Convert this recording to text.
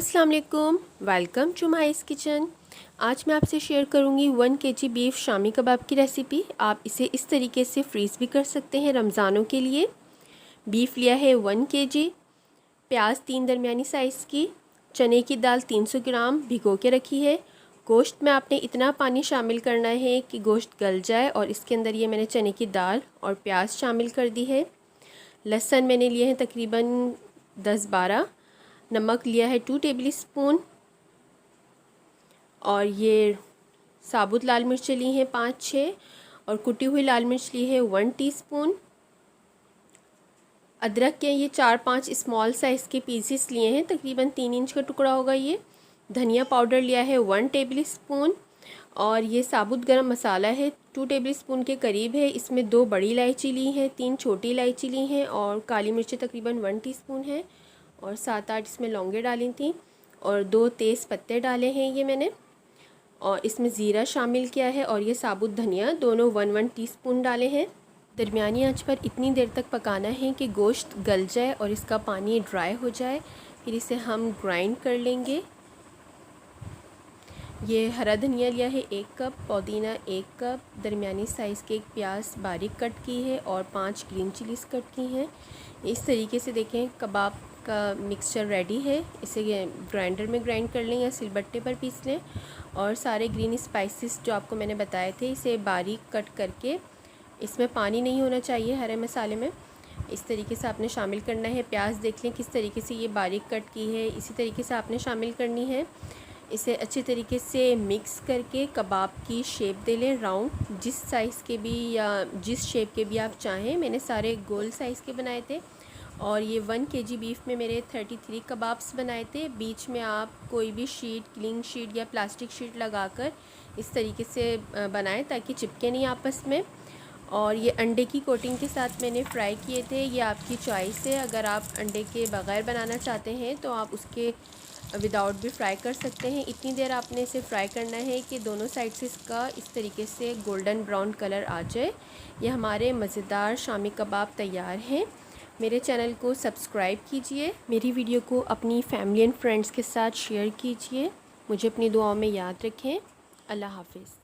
अस्सलाम वालेकुम, welcome to mice kitchen. आज मैं आपसे शेयर करूंगी 1 kg बीफ शामी कबाब की रेसिपी। आप इसे इस तरीके से फ्रीज़ भी कर सकते हैं रमज़ानों के लिए। बीफ लिया है 1 kg, प्याज 3 दरमियानी साइज़ की, चने की दाल 300 ग्राम भिगो के रखी है। गोश्त में आपने इतना पानी शामिल करना है कि गोश्त गल जाए और इसके अंदर ये मैंने चने की दाल और प्याज शामिल कर दी है। लहसुन मैंने लिए हैं तकरीबन 10-12। नमक लिया है 2 टेबल स्पून और ये साबुत लाल मिर्चें ली हैं 5-6 और कुटी हुई लाल मिर्च ली है 1 टीस्पून। अदरक के ये 4-5 स्मॉल साइज़ के पीसेस लिए हैं, तकरीबन 3 इंच का टुकड़ा होगा ये। धनिया पाउडर लिया है 1 टेबल स्पून और ये साबुत गरम मसाला है 2 टेबल स्पून के करीब है। इसमें 2 बड़ी इलायची ली हैं, 3 छोटी इलायची ली हैं और काली मिर्चें तकरीबन 1 टीस्पून है और 7-8 इसमें लौंगे डाली थी और 2 तेज़ पत्ते डाले हैं ये मैंने। और इसमें ज़ीरा शामिल किया है और ये साबुत धनिया दोनों 1-1 टीस्पून डाले हैं। दरमियानी आंच पर इतनी देर तक पकाना है कि गोश्त गल जाए और इसका पानी ड्राई हो जाए, फिर इसे हम ग्राइंड कर लेंगे। ये हरा धनिया लिया है 1 कप, पुदीना 1 कप, दरमियानी साइज़ के एक प्याज बारीक कट की है और 5 ग्रीन चिलीज़ कट की हैं। इस तरीके से देखें कबाब का मिक्सचर रेडी है। इसे ग्राइंडर में ग्राइंड कर लें या सिलबट्टे पर पीस लें और सारे ग्रीन स्पाइसेस जो आपको मैंने बताए थे इसे बारीक कट करके, इसमें पानी नहीं होना चाहिए हरे मसाले में, इस तरीके से आपने शामिल करना है। प्याज देख लें किस तरीके से ये बारीक कट की है, इसी तरीके से आपने शामिल करनी है। इसे अच्छे तरीके से मिक्स करके कबाब की शेप दे लें, राउंड जिस साइज़ के भी या जिस शेप के भी आप चाहें। मैंने सारे गोल साइज़ के बनाए थे और ये 1 kg बीफ में मेरे 33 कबाब्स बनाए थे। बीच में आप कोई भी शीट, क्लिंग शीट या प्लास्टिक शीट लगाकर इस तरीके से बनाएं ताकि चिपके नहीं आपस में। और ये अंडे की कोटिंग के साथ मैंने फ्राई किए थे। ये आपकी चॉइस है, अगर आप अंडे के बगैर बनाना चाहते हैं तो आप उसके विदाउट भी फ्राई कर सकते हैं। इतनी देर आपने इसे फ्राई करना है कि दोनों साइड से इसका इस तरीके से गोल्डन ब्राउन कलर आ जाए। ये हमारे मज़ेदार शामी कबाब तैयार हैं। मेरे चैनल को सब्सक्राइब कीजिए, मेरी वीडियो को अपनी फैमिली एंड फ्रेंड्स के साथ शेयर कीजिए। मुझे अपनी दुआओं में याद रखें। अल्लाह हाफ़िज़।